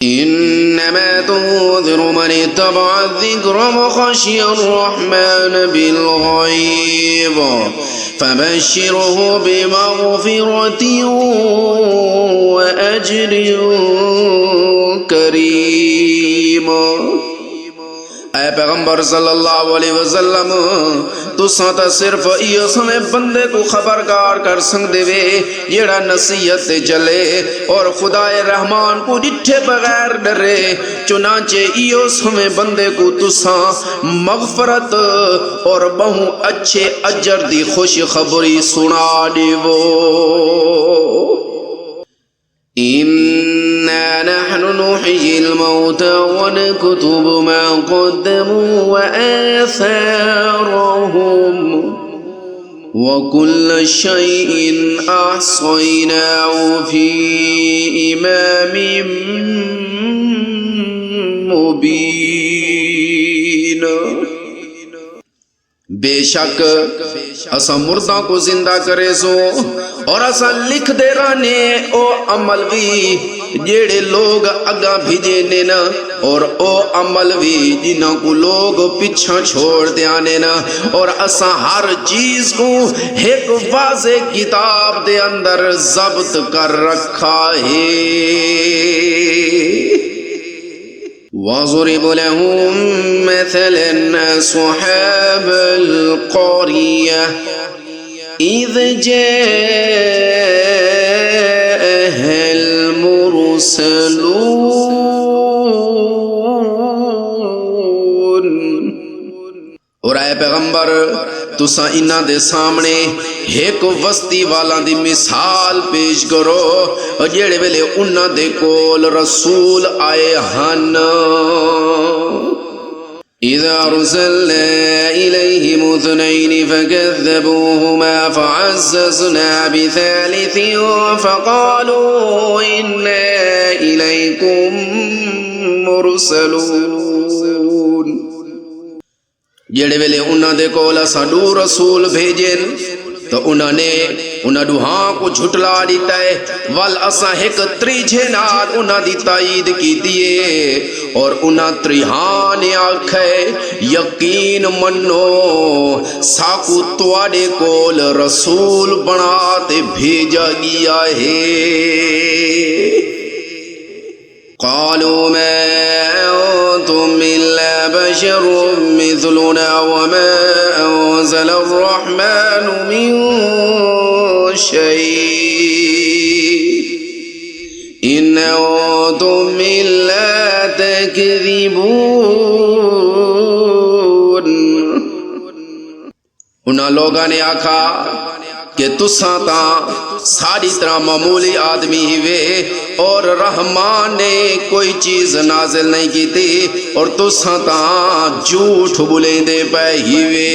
इन्नमा तुंज़िरु मन इत्तबअ अज़्ज़िक्र व ख़शिय अर्रहमान बिल-ग़ैब फ़बश्शिरहु बिमग़फ़िरतिन व अज्रिन करीम। ऐ पैगंबर सल्लल्लाहु अलैहि वसल्लम तुसां तां सिर्फ इहो समय बंदे को खबरदार कर सकदे वे जेड़ा नसीहत ते चले और खुदाए रहमान को डिठे बगैर डरे। चुनांचे इहो समय बंदे को तुसां मगफरत और बहु अच्छे अजर दी खुशखबरी सुना देवो। इन्ना नहनु नुह्यिल मौता व नक्तुबु मा क़द्दमू व आसारहुम व कुल्ल शैइन अहसयनाहु फी इमामिन मुबीन। बेशक असा मुर्दा को जिंदा करे सो और असा लिख दे रहने ओ अमल भी जेड़े लोग अगा भिजे ने न और ओ अमल भी जिन्हों को लोग पिछा छोड़ दियाने न। और असा हर चीज को एक वाज़े किताब दे अंदर जब्त कर रखा है। वज़रिब लहुम मसलन अस्हाबल क़रिया इज़ जाअहल मुरसलून। और आए पैगंबर तुसा इन्हां दे सामने एक वस्ती वाला दी मिसाल पेश करो जेड़े वेले उन्हां दे कोल रसूल आए हन। इज़ा अरसलना इलैहिम इत्नैन फकज़्ज़बूहुमा फ़अज़्ज़ज़ना बिसालिसिन फ़क़ालू इन्ना इलैकुम मुरसलून। जेड़े वेले उन्हां दे कोल असां दो रसूल भेजन तो उन्होंने उन्हां दुहां को झुटला दिता है। वल असां एक त्रीजे नाल उन्हां दी ताईद कीती है और उन्हां त्रिहां ने आखे यकीन मनो साकू तुहाडे कोल रसूल बना ते भेजा गया है। क़ालू मा अंतुम इल्ला बशरुम मिथलुना व मा अंज़ल अर्रहमानु मिन शै इन अंतुम इल्ला तकज़िबून। उन्हां लोगां ने आखा कि तुसां तां साड़ी तरह मामूली आदमी ही वे और रहमान ने कोई चीज नाजिल नहीं की थी और तुसां तां झूठ बुलेंदे पे ही वे।